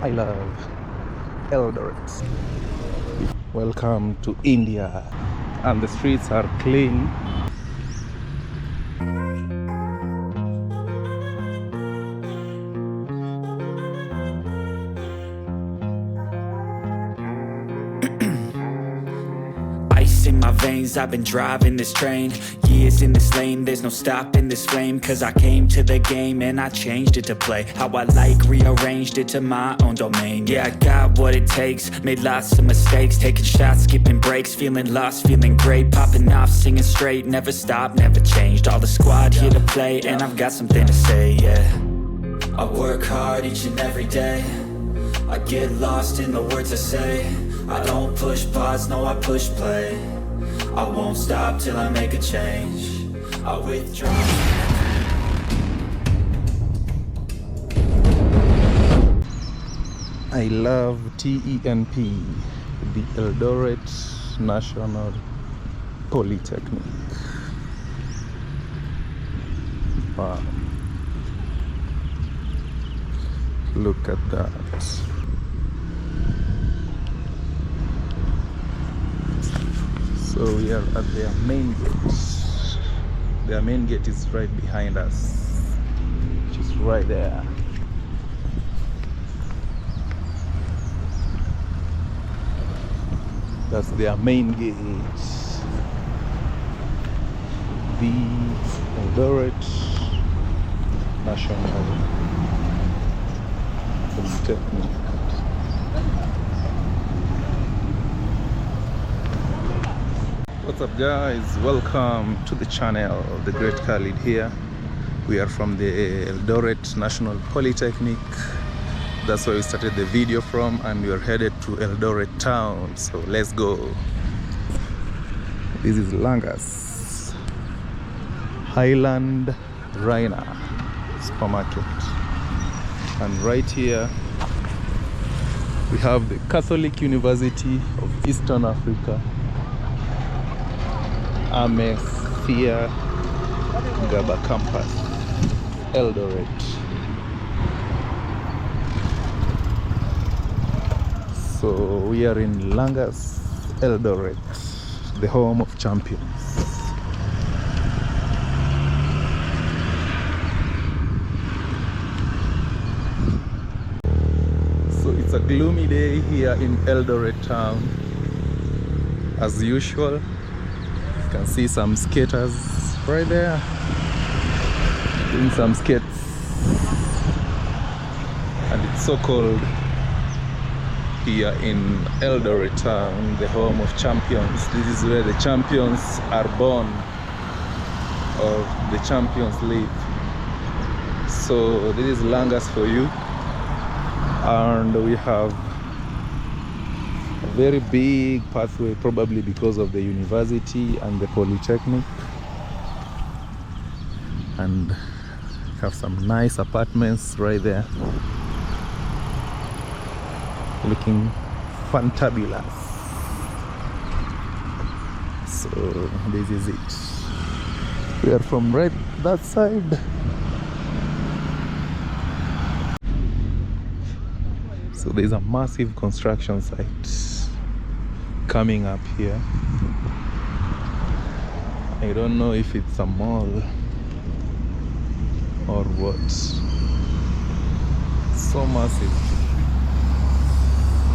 I love Eldoret. Welcome to India. And the streets are clean. Ice in my veins, I've been driving this train. Years in this lane, there's no stopping this flame. Cause I came to the game and I changed it to play how I like, rearranged it to my own domain. Yeah, I got what it takes, made lots of mistakes, taking shots, skipping breaks, feeling lost, feeling great, popping off, singing straight, never stopped, never changed. All the squad here to play and I've got something to say, yeah. I work hard each and every day, I get lost in the words I say. I don't push pause, no I push play. I won't stop till I make a change. I withdraw. I love TENP, the Eldoret National Polytechnic. Wow. Look at that. So we are at their main gate. Their main gate is right behind us, which is right there. That's their main gate. The Eldoret National Polytechnic. What's up guys, welcome to the channel. The Great Khalid here. We are from the Eldoret National Polytechnic. That's where we started the video from, and we are headed to Eldoret town, so let's go. This is Langas Highland Raina supermarket, and right here we have the Catholic University of Eastern Africa, Amethia Gaba campus, Eldoret. So we are in Langas, Eldoret, the home of champions. So it's a gloomy day here in Eldoret town, as usual. You can see some skaters right there doing some skates, and it's so cold here in Eldoret town, the home of champions. This is where the champions are born, or the champions live. So this is Langas for you, and we have a very big pathway, probably because of the university and the polytechnic, and have some nice apartments right there, looking fantabulous. So this is it. We are from right that side. So there's a massive construction site coming up here. I don't know if it's a mall or what. So massive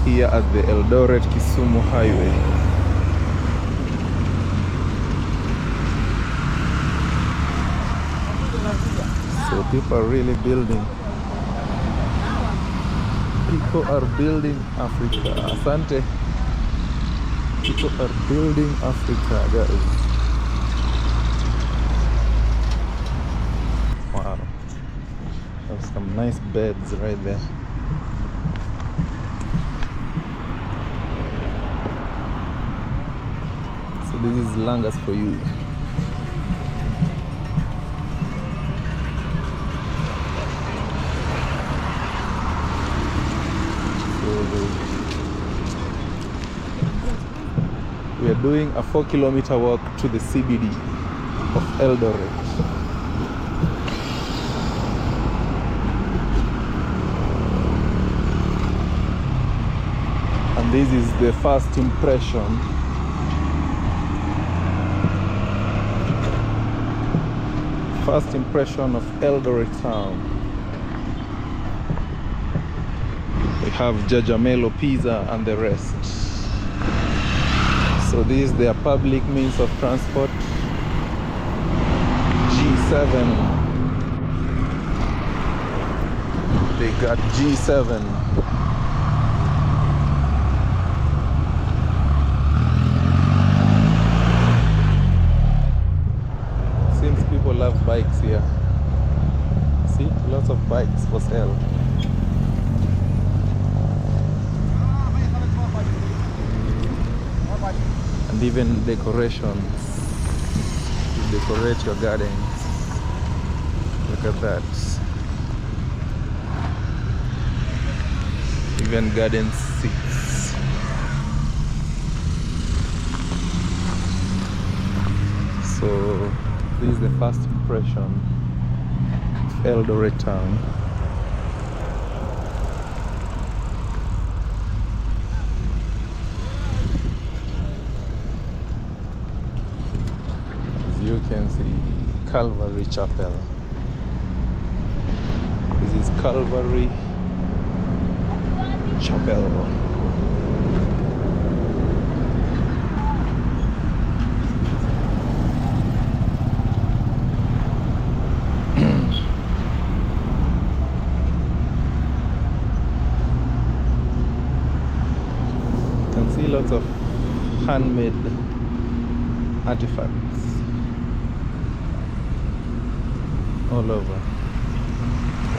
here at the Eldoret Kisumu highway. So people are really building. People are building Africa. Asante. People are building Africa, guys. Wow. There's some nice beds right there. So this is Langas for you. We are doing a 4-kilometer walk to the CBD of Eldoret. And this is the first impression. First impression of Eldoret town. We have Jajamelo Pizza and the rest. So this is their public means of transport. G7. They got G7. Seems people love bikes here. See, lots of bikes for sale. And even decorations. You decorate your gardens. Look at that. Even garden seats. So this is the first impression of Eldoret town. As you can see, Calvary Chapel. This is Calvary Chapel. You can see lots of handmade artifacts all over.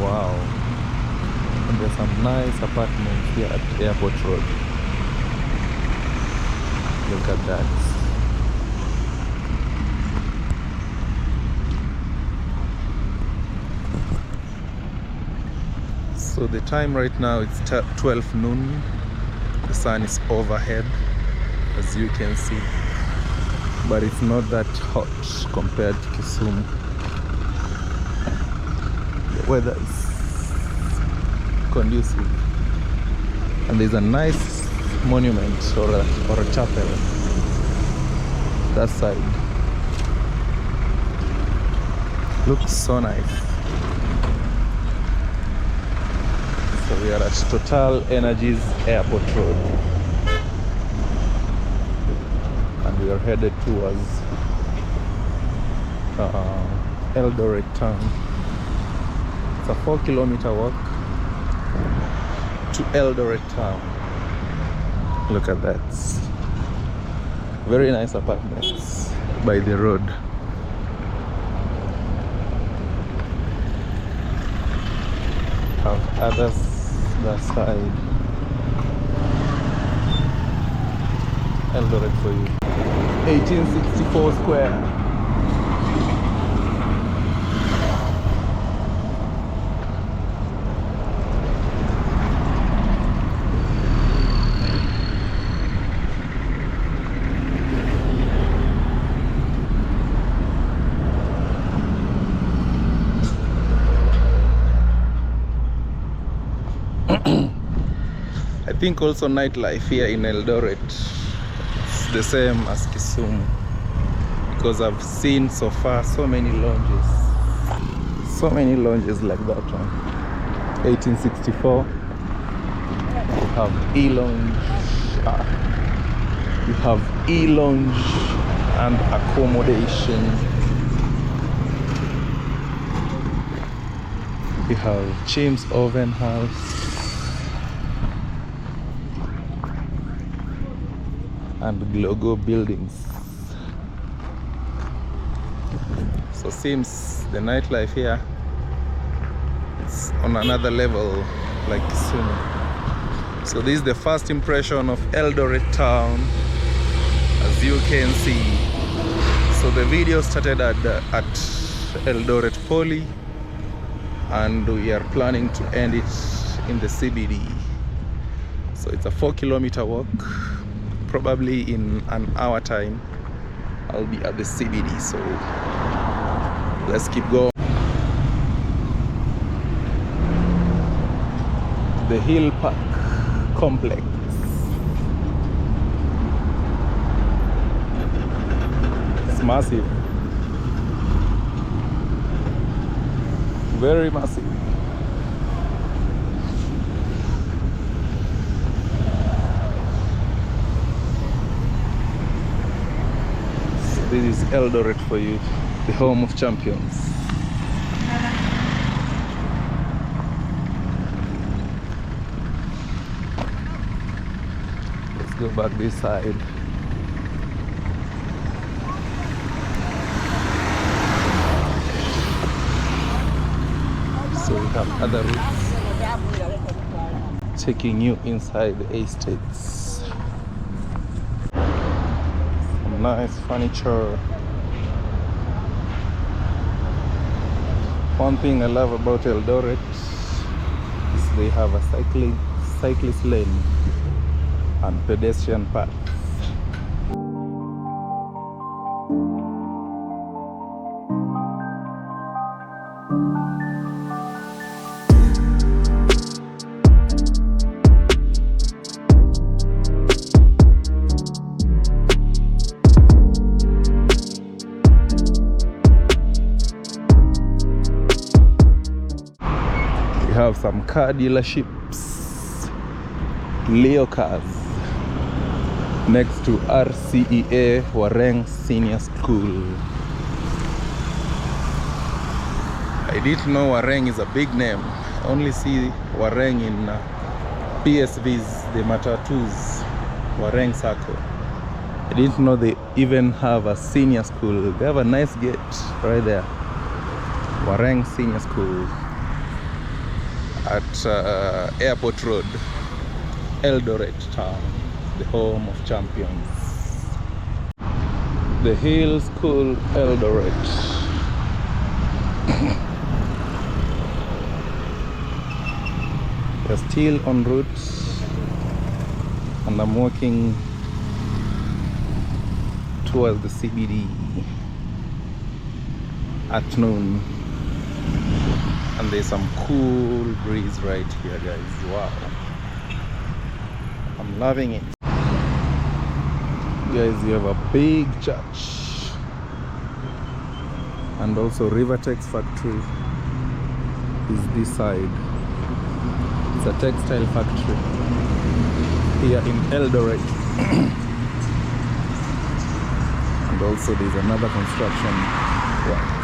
Wow. And there's some nice apartments here at Airport Road. Look at that. So the time right now it's 12 noon. The sun is overhead, as you can see, but it's not that hot compared to Kisumu. The weather is conducive, and there's a nice monument or a chapel that side. Looks so nice. So we are at Total Energies Airport Road, and we are headed towards Eldoret town. It's a 4-kilometer walk to Eldoret town. Look at that. Very nice apartments by the road. Have others that side. Eldoret for you. 1864 square. I think also nightlife here in Eldoret is the same as Kisumu, because I've seen so far so many lounges like that one. 1864. You have E-Lounge. You have E-Lounge and accommodation. You have James Oven House and Glogo buildings. So seems the nightlife here is on another level like Kisumu. So this is the first impression of Eldoret town, as you can see. So the video started at Eldoret Poly, and we are planning to end it in the CBD. So it's a 4-kilometer walk. Probably in an hour time I'll be at the CBD, so let's keep going. The Hill Park complex. It's massive. Very massive. So this is Eldoret for you, the home of champions. Let's go back this side. So we have other routes taking you inside the estates. Some nice furniture. One thing I love about Eldoret is they have a cyclist lane and pedestrian path. Have some car dealerships, Leo Cars, next to RCEA Wareng Senior School. I didn't know Wareng is a big name. I only see Wareng in PSVs, the Matatus, Wareng Circle. I didn't know they even have a senior school. They have a nice gate right there. Wareng Senior School at Airport Road, Eldoret town, the home of champions. The Hill School, Eldoret. We're still en route and I'm walking towards the CBD at noon. And there's some cool breeze right here, guys. Wow, I'm loving it. Guys, you have a big church and also Rivertex factory is this side. It's a textile factory here in Eldoret. And also there's another construction work.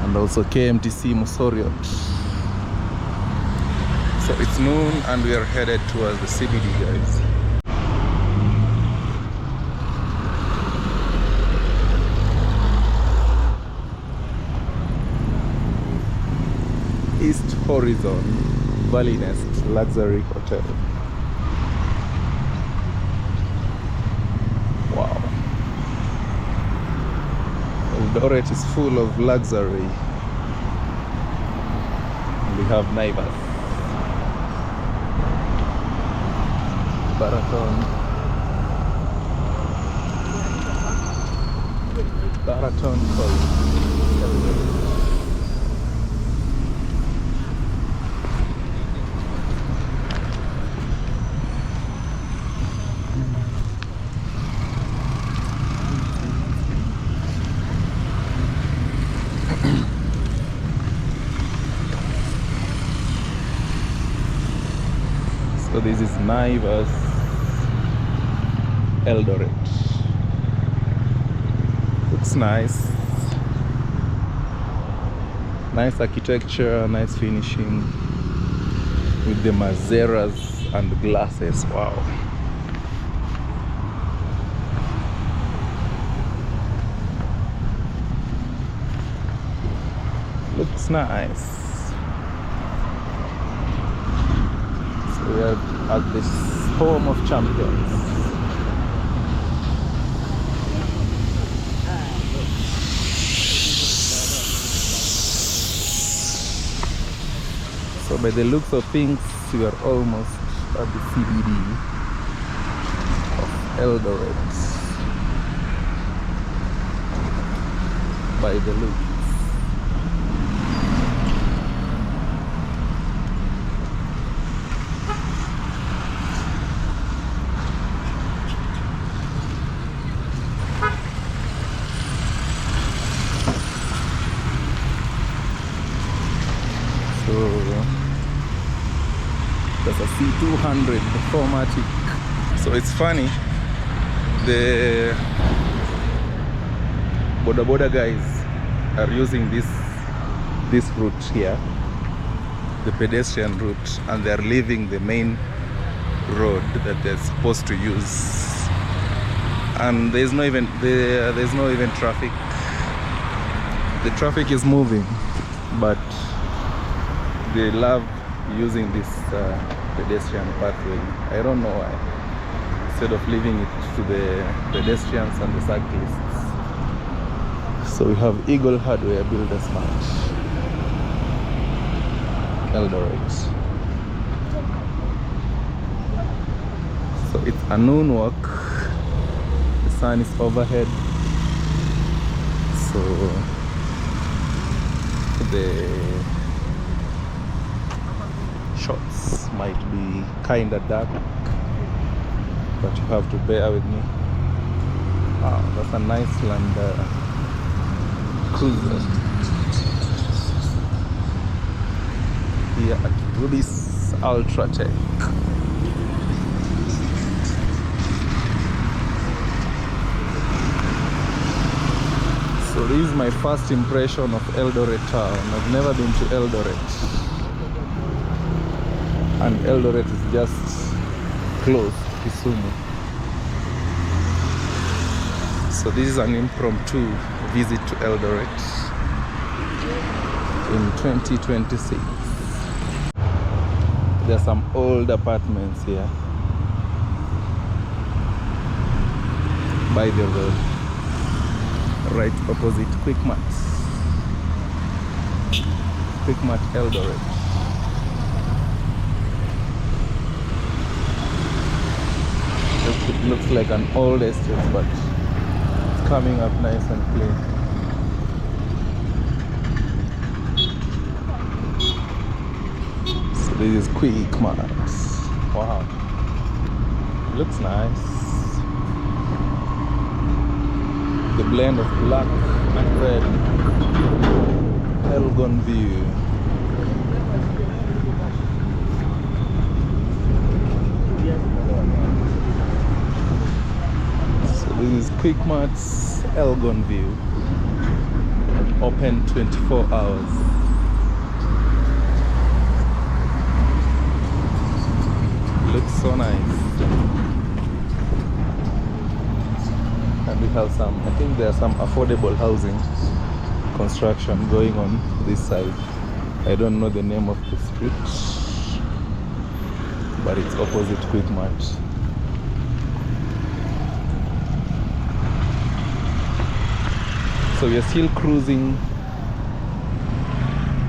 And also KMTC Mosoriot. So it's noon and we are headed towards the CBD, guys. East Horizon Valley Nest Luxury Hotel. Wow. Eldoret is full of luxury. We have Naivas, Baraton, College. So this is Naivas Eldoret. Looks nice. Nice architecture, nice finishing with the mazeras and glasses. Wow. Looks nice. We are at this home of champions. So by the looks of things, we are almost at the CBD of Eldoret. By the looks. That's a C200 4matic. So it's funny, the Boda Boda guys are using this route here, the pedestrian route, and they're leaving the main road that they're supposed to use, and there's no even traffic. The traffic is moving, but they love using this pedestrian pathway. I don't know why, instead of leaving it to the pedestrians and the cyclists. So we have Eagle Hardware Builders Mart, Eldoret. So it's a noon walk. The sun is overhead, so the shots might be kinda dark, but you have to bear with me. Wow, that's a nice Land Cruiser here at Rubis Ultratech. So this is my first impression of Eldoret town. I've never been to Eldoret, and Eldoret is just close to Kisumu. So this is an impromptu visit to Eldoret in 2026. There are some old apartments here by the road, right opposite Quickmart Eldoret. It looks like an old estate, but it's coming up nice and clean. So this is Quickmart. Wow, looks nice. The blend of black and red. Elgon View. So this is Quickmart's Elgon View. Open 24 hours. Looks so nice. And we have some, I think there's some affordable housing construction going on this side. I don't know the name of the street, but it's opposite Quickmart. So we are still cruising.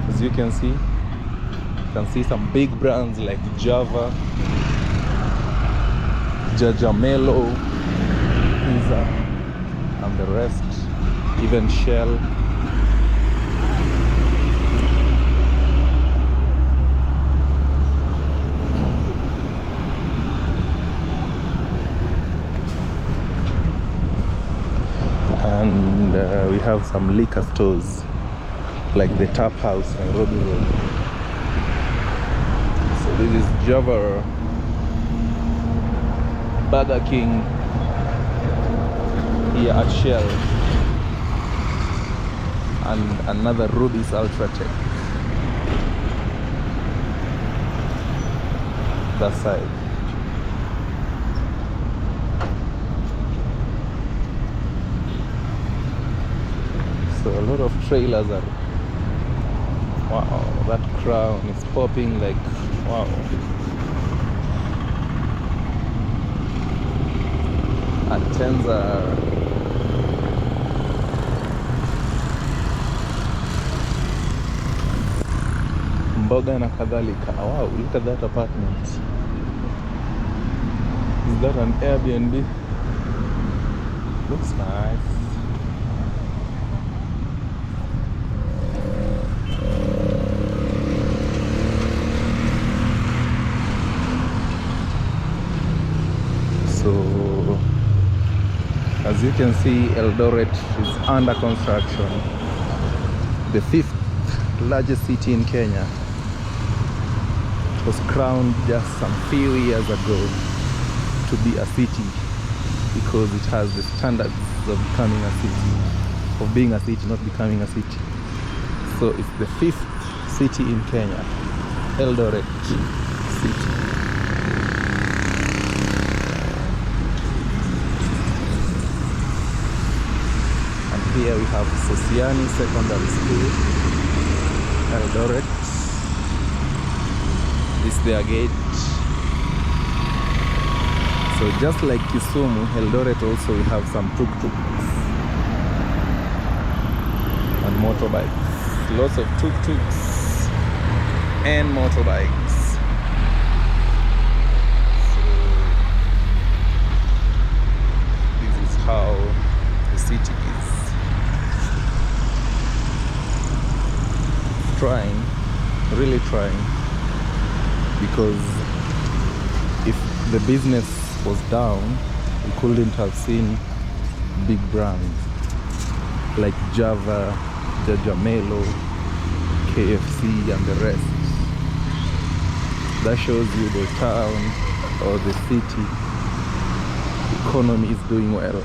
As you can see some big brands like Java, Jajamelo, Pizza, and the rest, even Shell. And we have some liquor stores like the Tap House and Nairobi Road. So this is Java, Burger King here at Shell, and another Rubis Ultratech that side. So a lot of trailers are, wow, that crown is popping like, wow. Atenza. Mboga na kadhalika. Wow, look at that apartment. Is that an Airbnb? Looks nice. So, as you can see, Eldoret is under construction. The 5th largest city in Kenya. was crowned just some few years ago to be a city, because it has the standards of becoming a city, of being a city, not becoming a city. So it's the 5th city in Kenya, Eldoret City. And here we have Sosiani Secondary School, Eldoret. This is their gate. So just like Kisumu, Eldoret also we have some tuk-tuks and motorbikes. Lots of tuk-tuks and motorbikes. So this is how the city is. Trying, really trying, because if the business was down, we couldn't have seen big brands like Java, Jajamelo, KFC and the rest. That shows you the town or the city economy is doing well.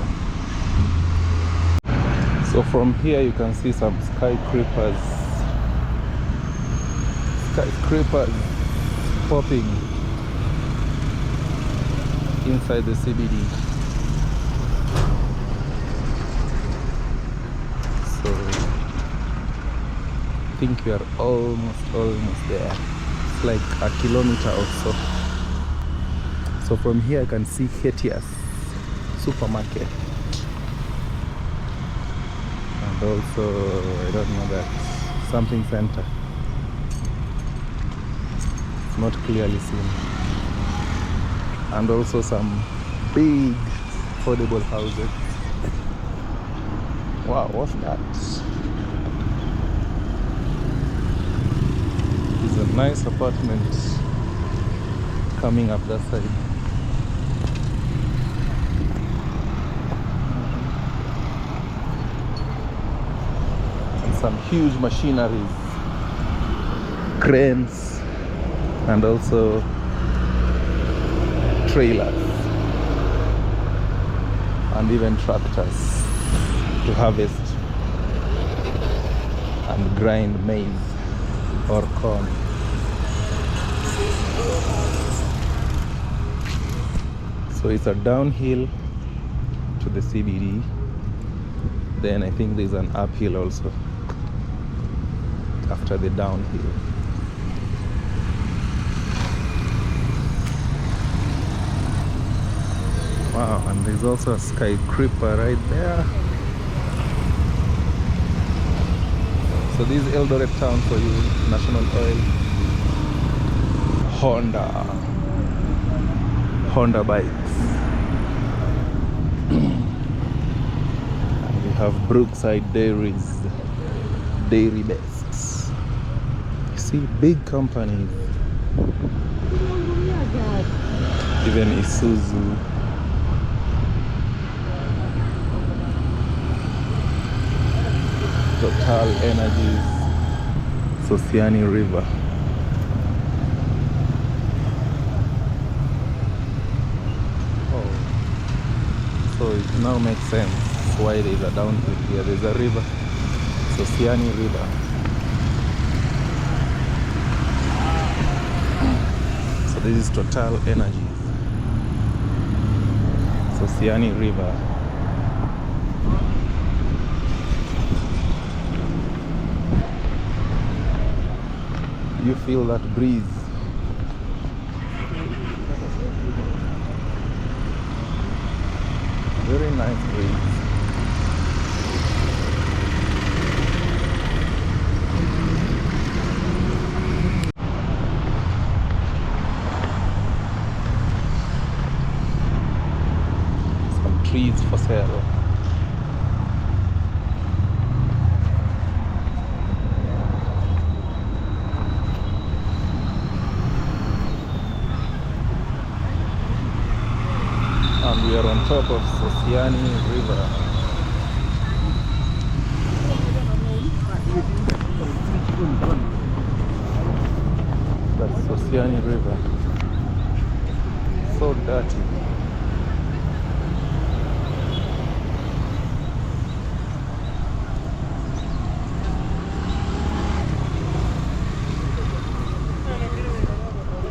So from here you can see some skyscrapers popping inside the CBD. So I think we are almost there. It's like a kilometer or so. So from here I can see Hetias supermarket, and also I don't know, that something center. It's not clearly seen. And also some big affordable houses. Wow, what's that? It's a nice apartment coming up that side. And some huge machineries, cranes, and also trailers, and even tractors to harvest and grind maize or corn. So it's a downhill to the CBD. Then I think there's an uphill also after the downhill. Wow, and there's also a skyscraper right there. So this is Eldoret town for you. National Oil, Honda bikes. And we have Brookside Dairies, Dairy Bests. You see, big companies. Even Isuzu. Total Energies, Sosiani River. Oh, so it now makes sense why there is a downhill here. There's a river, Sosiani River. So this is Total Energies, Sosiani River. You feel that breeze. Very nice breeze. Some trees for sale. And we are on top of Sosiani River. That's Sosiani. Isiani River. So dirty.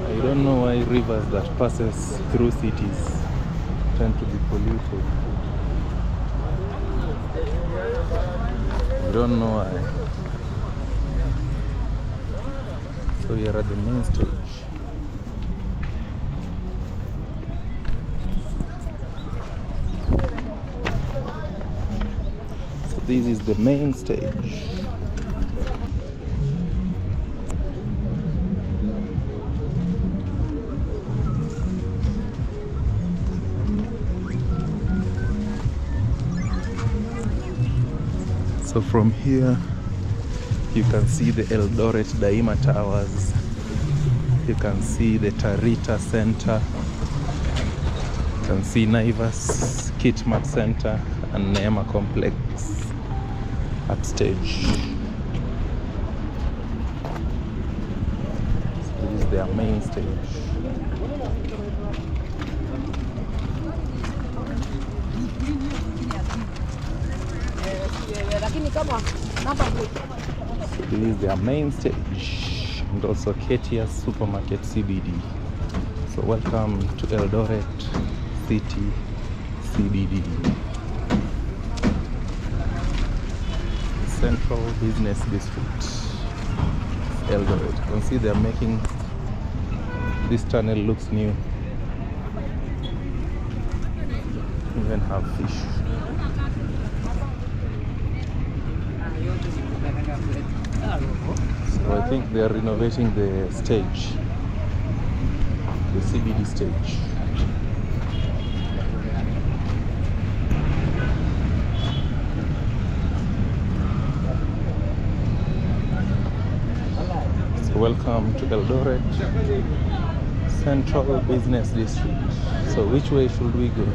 I don't know why rivers that passes through cities tend to be polluted. I don't know why. So we are at the main stage. So this is the main stage. So from here you can see the Eldoret Daima Towers, you can see the Tarita Center, you can see Naivas Kitmat Center and Neema Complex upstage. So this is their main stage. This is their main stage and also Ketia's Supermarket CBD. So welcome to Eldoret City CBD. Central Business District, Eldoret. You can see they're making this tunnel looks new. Even have fish. So I think they are renovating the stage, the CBD stage. So welcome to Eldoret Central Business District. So which way should we go?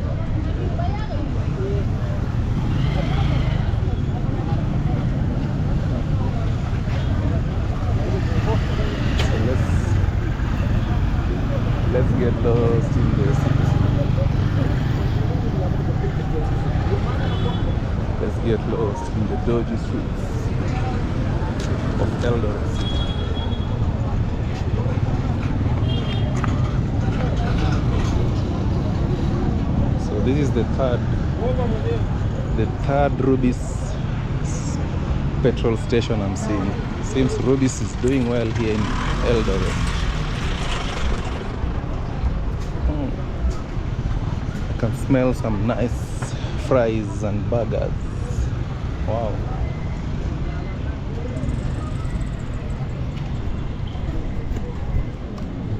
Let's get lost in the city. Let's get lost in the dodgy streets of Eldoret City. So this is the third Rubis petrol station I'm seeing. Seems Rubis is doing well here in Eldoret. I can smell some nice fries and burgers. Wow.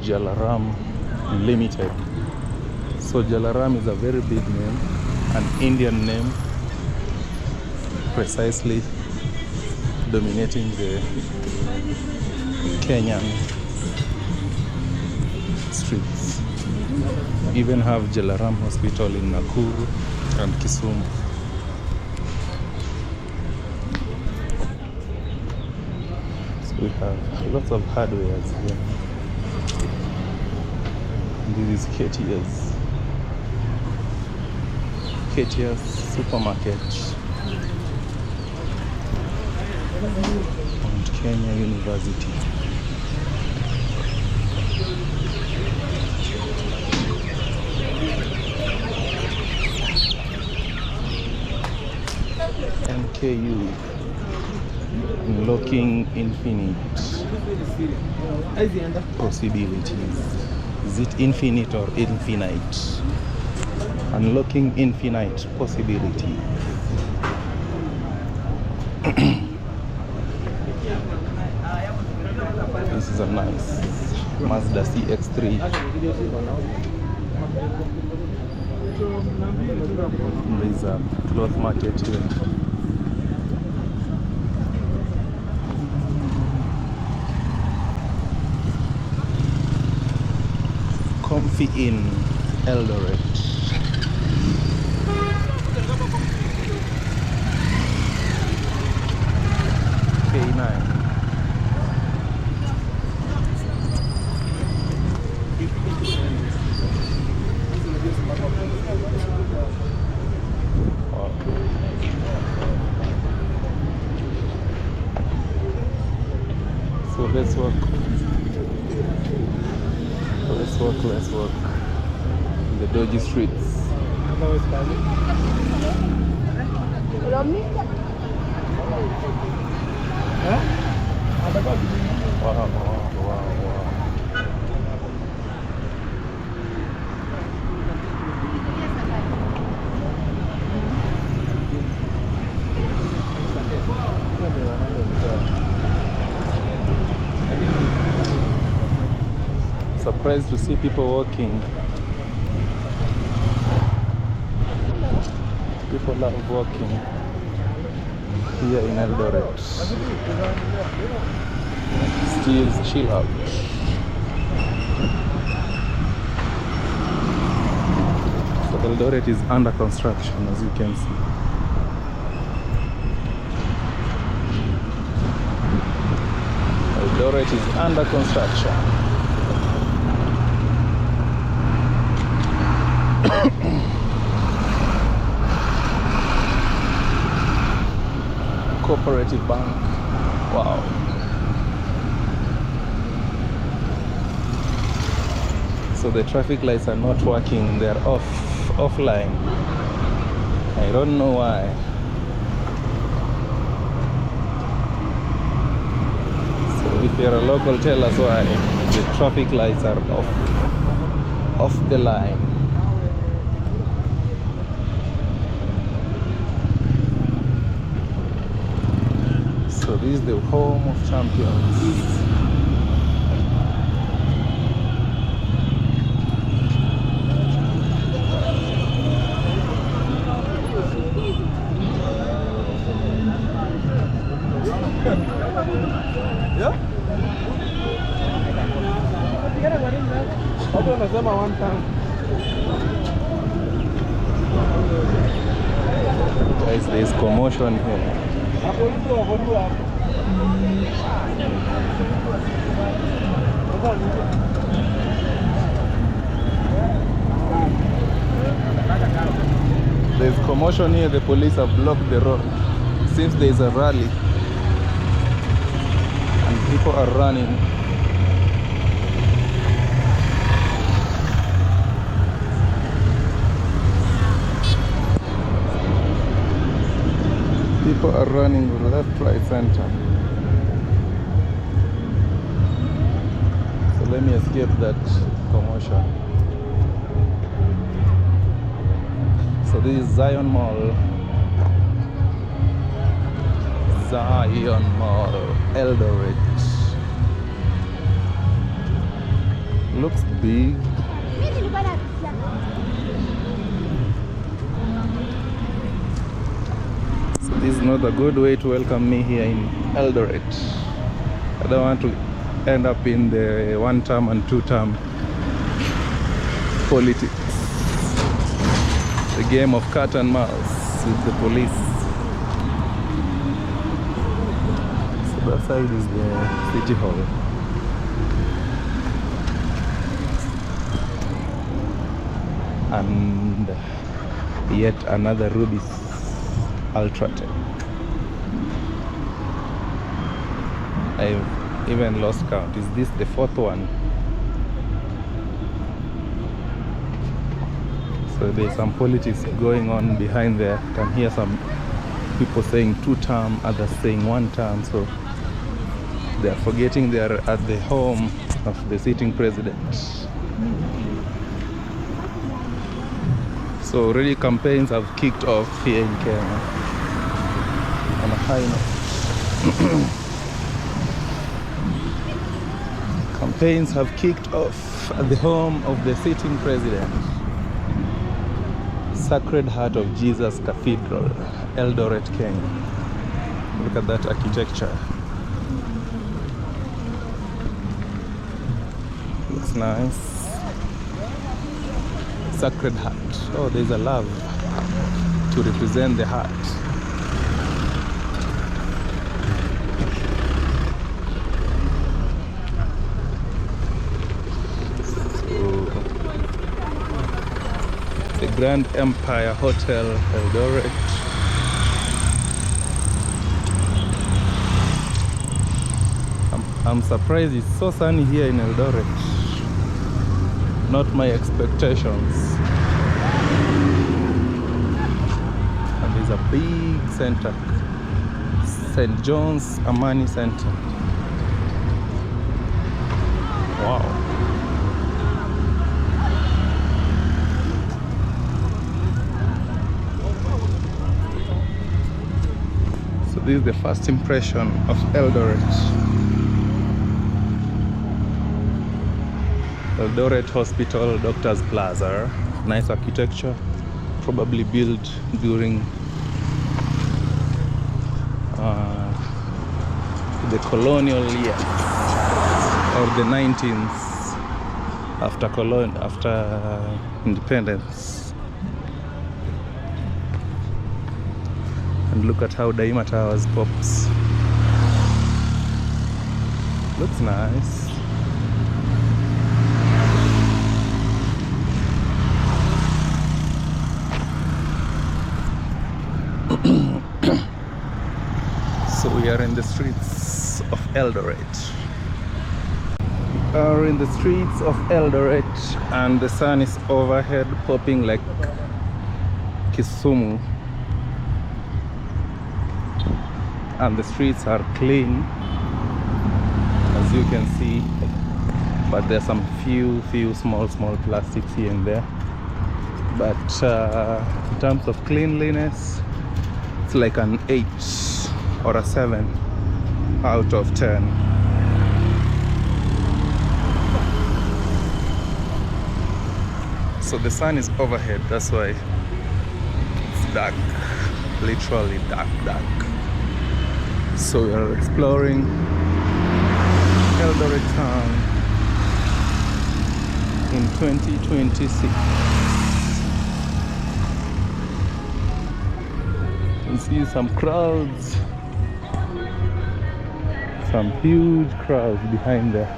Jalaram Limited. So Jalaram is a very big name, an Indian name, precisely dominating the Kenyan streets. We even have Jalaram Hospital in Nakuru and Kisumu. So we have lots of hardwares here. This is Ketia's Supermarket and Kenya University. NKU, unlocking infinite possibilities. Is it infinite or infinite? Unlocking infinite possibilities. This is a nice Mazda CX-3. There's a cloth market here. Comfy Inn, Eldoret. K9. let's walk. Let's walk. The dodgy streets. Wow. Surprised to see people walking. People love walking here in Eldoret. Still chill out. So Eldoret is under construction, as you can see. Eldoret is under construction. Cooperative Bank. Wow. So the traffic lights are not working, they're offline. I don't know why. So if you're a local, tell us why the traffic lights are off the line. So this is the home of champions. Guys, there is commotion here. There's commotion here. The police have blocked the road. Seems there is a rally and people are running. People are running left, right, center. So let me escape that commotion. So this is Zion Mall. Zion Mall, Eldoret. Looks big. This is not a good way to welcome me here in Eldoret. I don't want to end up in the one-term and two-term politics. The game of cat and mouse with the police. So that side is the City Hall. And yet another Rubis Ultratech. I've even lost count. Is this the fourth one? So there's some politics going on behind there. You can hear some people saying two-term, others saying one-term. So they're forgetting they're at the home of the sitting president. So already campaigns have kicked off here in Kenya on a high note. Campaigns have kicked off at the home of the sitting president. Sacred Heart of Jesus Cathedral, Eldoret, Kenya. Look at that architecture. Looks nice. Sacred Heart. Oh, there's a love to represent the heart. So, the Grand Empire Hotel, Eldoret. I'm surprised it's so sunny here in Eldoret. Not my expectations. And there's a big center, St. John's Amani Center. Wow. So this is the first impression of Eldoret. Eldoret Hospital, Doctors Plaza. Nice architecture, probably built during the colonial years or the 19th, after independence. And look at how Daima Towers pops. Looks nice. So we are in the streets of Eldoret. We are in the streets of Eldoret, and the sun is overhead popping like Kisumu. And the streets are clean, as you can see, but there's some few small plastics here and there. But in terms of cleanliness, it's like an 8 or a 7 out of 10. So the sun is overhead, that's why it's dark, literally dark. So we are exploring Eldoret town in 2026. You see some crowds, some huge crowds behind there.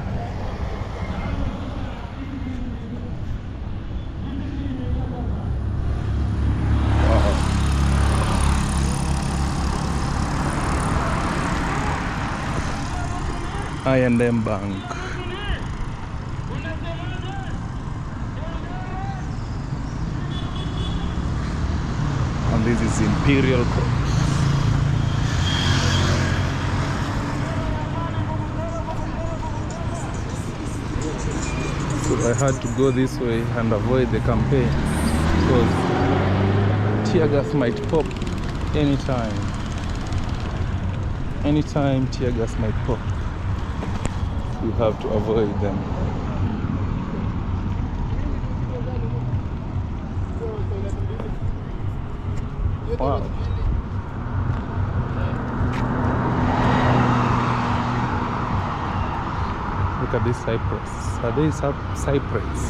Wow. I&M Bank. And this is Imperial Court. So I had to go this way and avoid the campaign because tear gas might pop anytime. Anytime tear gas might pop. You have to avoid them. Wow. Look at this cypress. Are they cypress?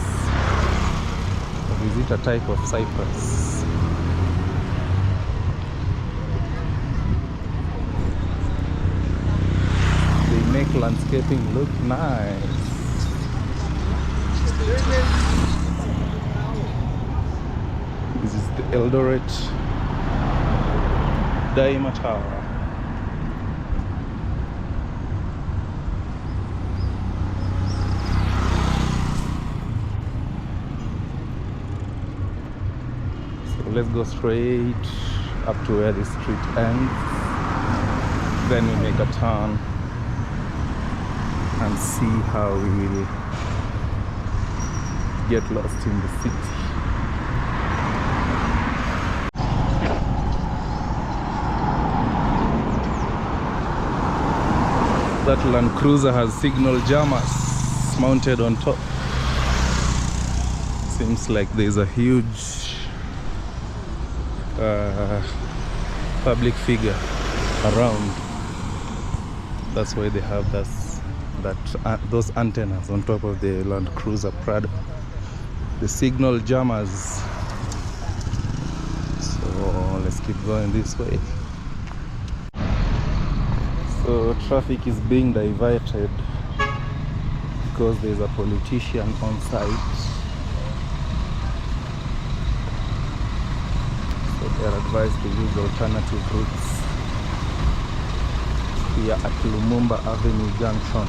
Or is it a type of cypress? They make landscaping look nice. This is the Eldoret Daima Tower. Let's go straight up to where the street ends. Then we make a turn and see how we will get lost in the city. That Land Cruiser has signal jammers mounted on top. Seems like there's a huge public figure around. That's why they have those antennas on top of the Land Cruiser Prado, the signal jammers. So let's keep going this way. So traffic is being diverted because there's a politician on site. They are advised to use alternative routes here at Lumumba Avenue Junction.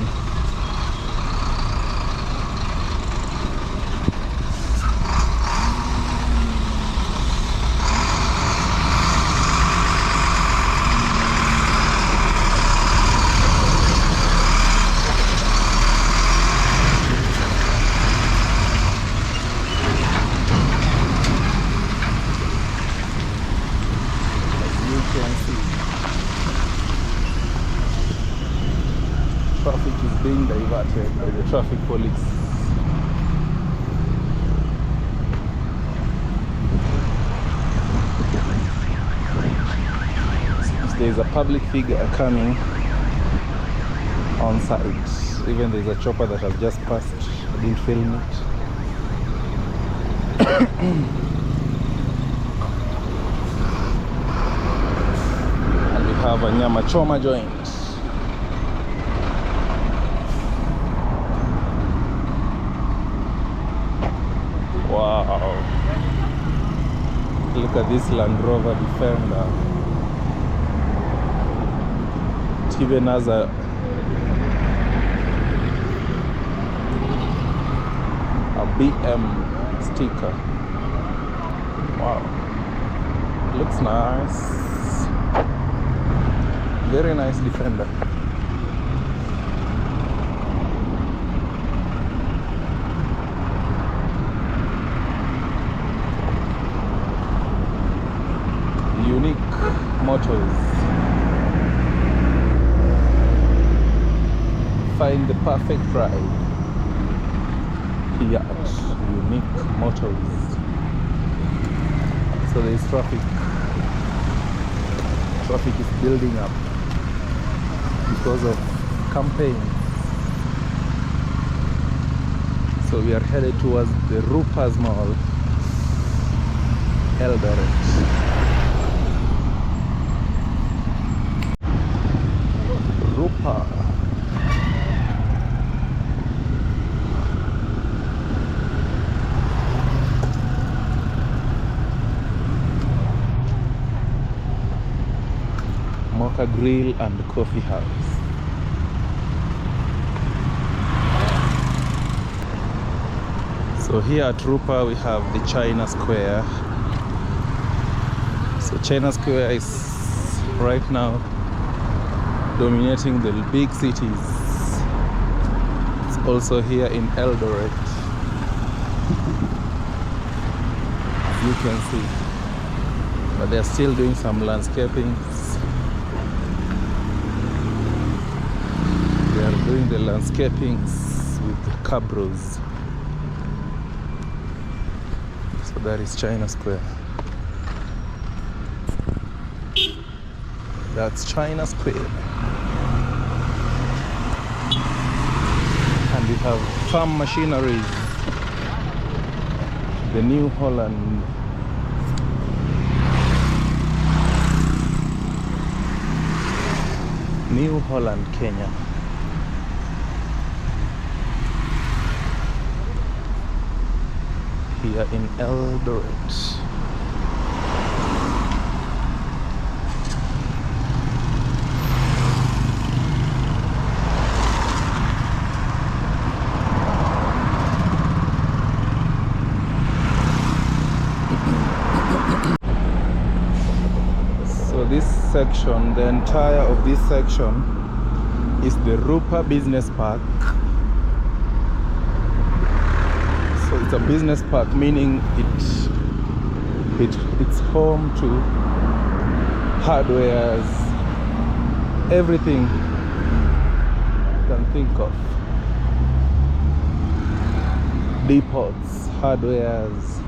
the traffic police. If there's a public figure coming on site, even there's a chopper that has just passed, I didn't film it. And we have a Nyama Choma joint. Wow, look at this Land Rover Defender. It even has a BM sticker. Wow, looks nice. Very nice Defender. Unique Motors. Find the perfect ride here at Unique Motors. So there is traffic. Traffic is building up because of campaign. So we are headed towards the Rupa's Mall, Eldoret. Rupa. Mocha Grill and Coffee House. So here at Rupa we have the China Square. So China Square is right now dominating the big cities. It's also here in Eldoret, you can see, but they're still doing some landscaping. They are doing the landscapings with the cabros. So that is China Square. That's China Square. And we have farm machineries, the New Holland. New Holland, Kenya. Here in Eldoret. So this section, the entire of this section is the Rupa Business Park. So it's a business park, meaning it's home to hardwares, everything you can think of. Depots, hardwares,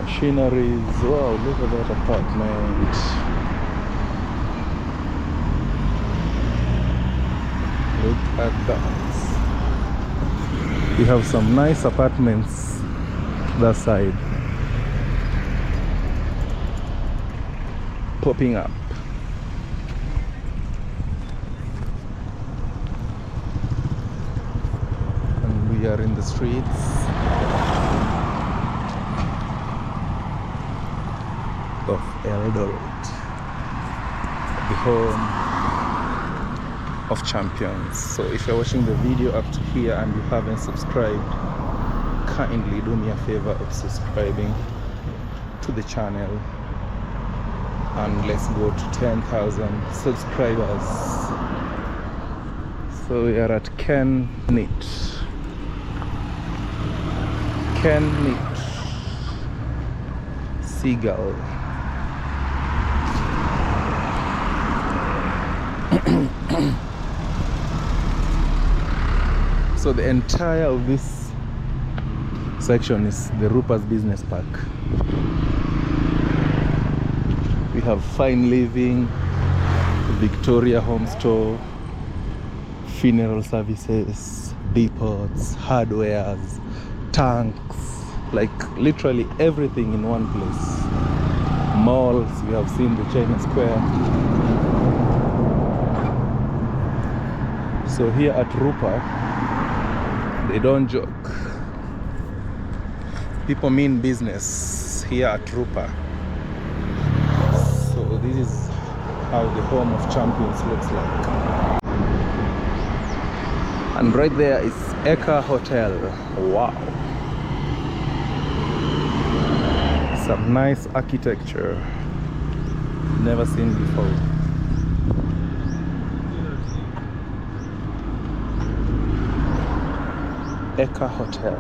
machineries. Wow, look at that apartment. Look at that. We have some nice apartments that side popping up. And we are in the streets of Eldoret, the home of champions. So if you're watching the video up to here and you haven't subscribed, kindly do me a favor of subscribing to the channel, and let's go to 10,000 subscribers. So we are at Ken Knit. Ken Knit Seagull. So the entire of this section is the Rupa's Business Park. We have Fine Living, Victoria Home Store, funeral services, depots, hardwares, tanks, like literally everything in one place. Malls, we have seen the China Square. So here at Rupa, they don't joke. People mean business here at Rupa. So this is how the home of champions looks like. And right there is Eka Hotel. Wow. Some nice architecture. Never seen before. Eka Hotel.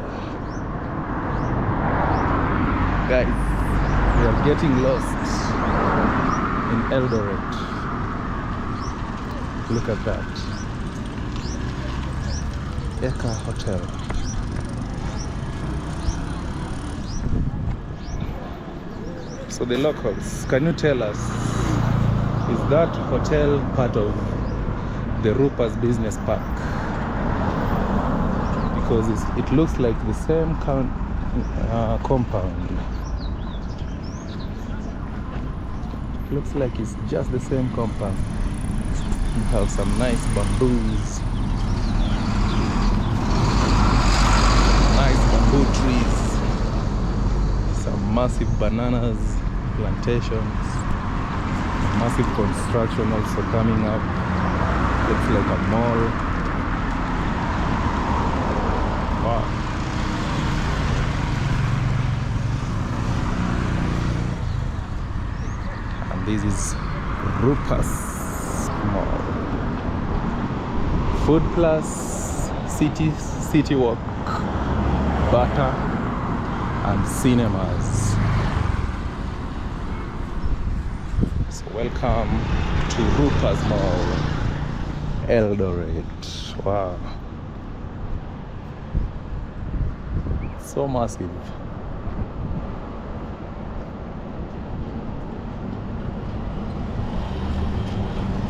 Guys, we are getting lost in Eldoret. Look at that. Eka Hotel. So the locals, can you tell us, is that hotel part of the Rupa's Business Park? Because it looks like the same compound. Looks like it's just the same compound. We have some nice bamboos. Nice bamboo trees. Some massive bananas plantations. Massive construction also coming up. Looks like a mall. Wow. And this is Rupa's Mall. Food Plus, City Walk, Bata, and cinemas. So welcome to Rupa's Mall, Eldoret. Wow. So massive.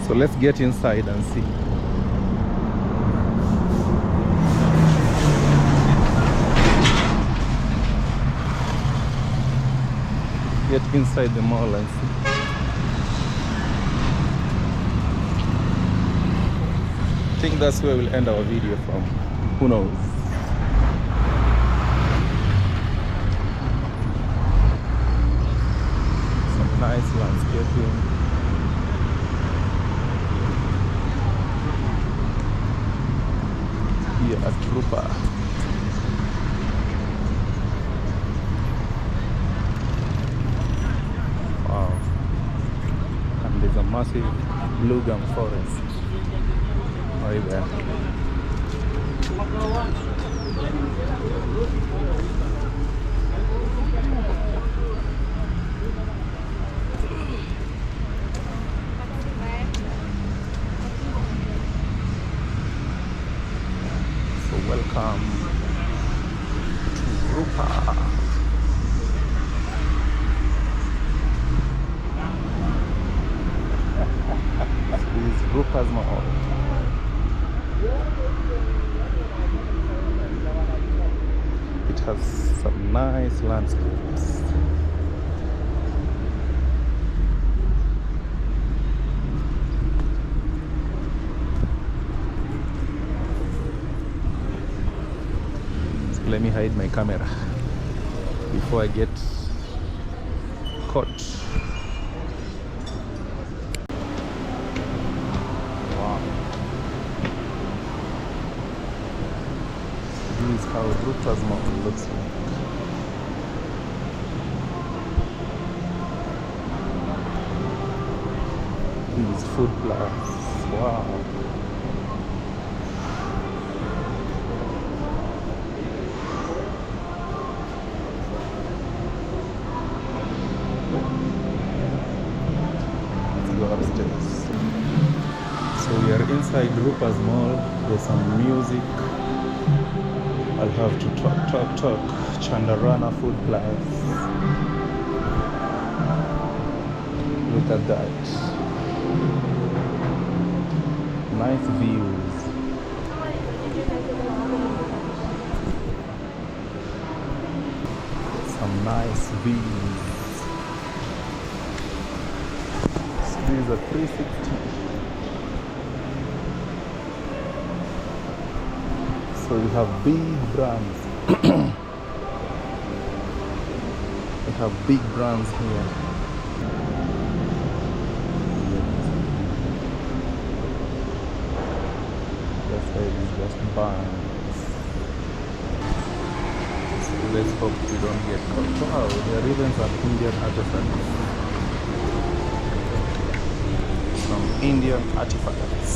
So let's get inside and see. Get inside the mall and see. I think that's where we'll end our video from. Who knows? Some nice landscaping. Here at Rupa. Wow. And there's a massive blue gum forest right there. Welcome to Rupa. This is Rupa's Mall. It has some nice landscapes. Let me hide my camera before I get caught. Wow. This is how Rupa's Mall looks like. This is Food Plus. Wow. Upstairs. So we are inside Rupa's Mall. There's some music, I'll have to talk. Chandarana Food Plus. Look at that. Nice views. Some nice views. So these are 360. So we have big brands. We have big brands here. That side is just brands. So let's hope we don't get caught. Wow, there are even some Indian artifacts. Some Indian artifacts.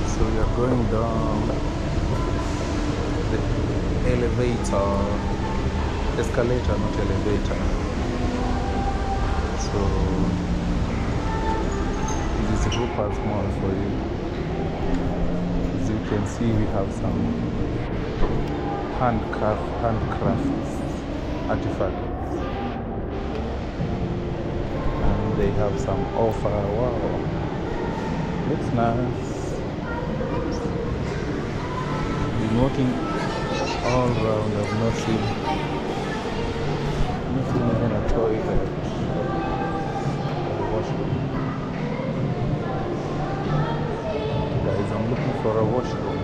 So we are going down the escalator, not elevator. So this is Rupa's Mall for you. As you can see, we have some handcrafts artifacts, and they have some offer. Wow, looks nice. Been walking all around, I've not seen even a toilet or a washroom. Guys, I'm looking for a washroom.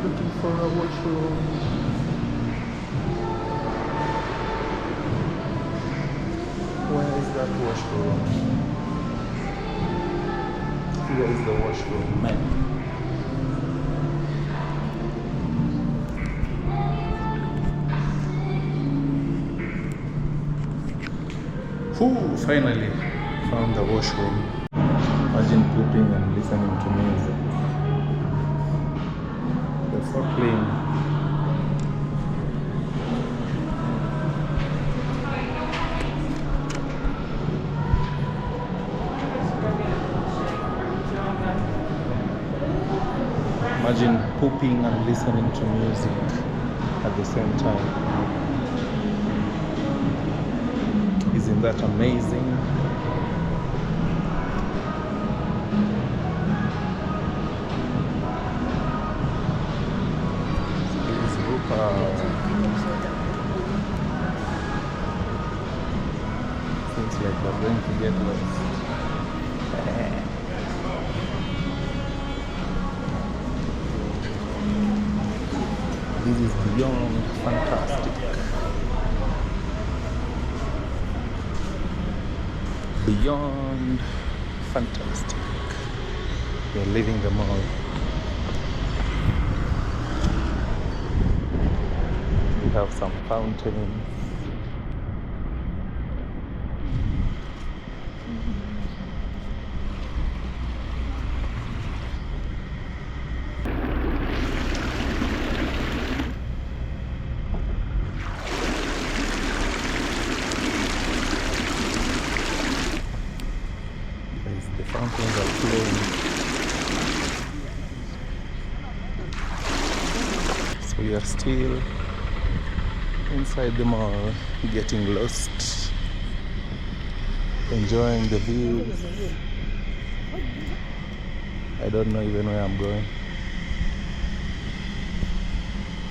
Looking for a washroom. Where is that washroom? Here is the washroom, man. Finally found the washroom. Imagine pooping and listening to music. They're so clean. Imagine pooping and listening to music at the same time. Isn't that amazing? It's Rupa. Seems like we're going to get lost. This is beyond fantastic. Beyond fantastic. We're leaving the mall. We have some fountains. The fountains are flowing. So we are still inside the mall, getting lost, enjoying the views. I don't know even where I'm going.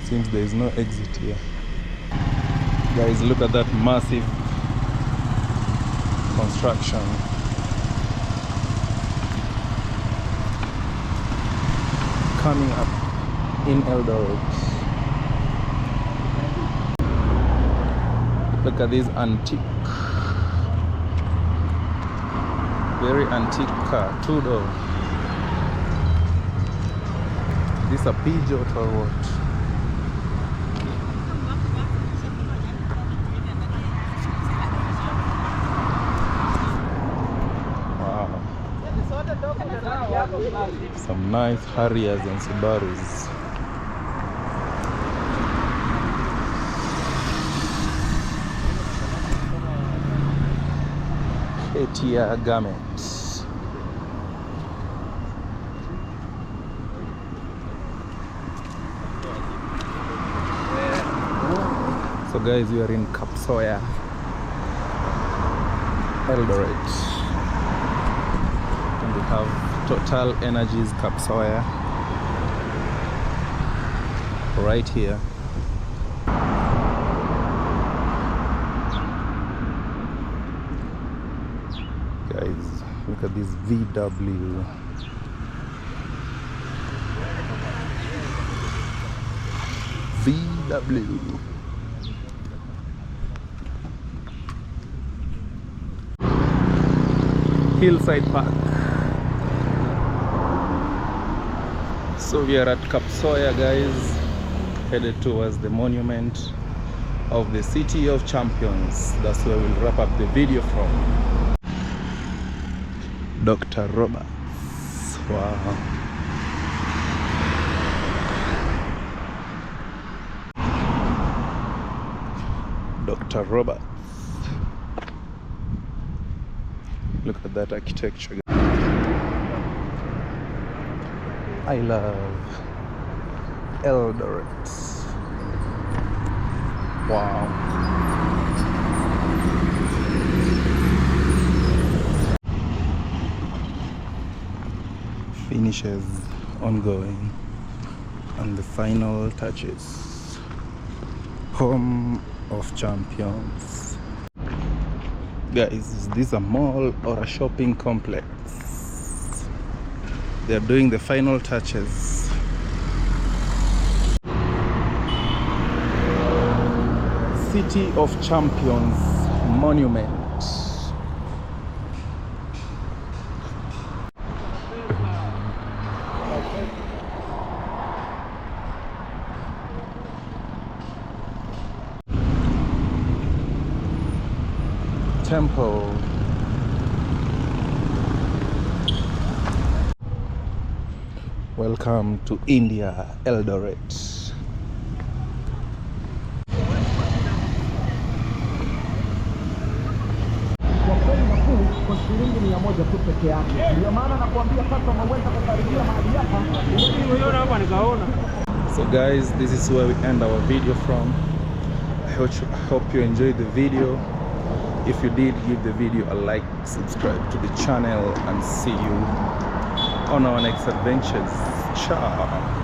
Seems there is no exit here. Guys, look at that massive construction. Coming up in Eldoret. Look at this antique, very antique car, two-door. This a Peugeot or what? Some nice Harriers and Subarus. Etia Garments. So guys, we are in Kapsoya, Eldoret, and we have Total Energies Kapsoya right here. Guys, look at this VW. Hillside Park. So we are at Kapsoya, guys, headed towards the monument of the City of Champions. That's where we'll wrap up the video from. Dr. Roberts. Wow. Dr. Roberts. Look at that architecture. I love Eldoret. Wow. Finishes ongoing and the final touches. Home of Champions. Guys, is this a mall or a shopping complex? They're doing the final touches. City of Champions Monument. Temple. Welcome to India, Eldoret. Kwa kweli nafuu kwa shilingi 100 tu peke yake. Ndio maana nakwambia sasa umeweza kukaribia mahali hapa. Uliona hapa nikaona. So guys, this is where we end our video from. I hope you enjoyed the video. If you did, give the video a like, subscribe to the channel, and see you on our next adventures. Ciao.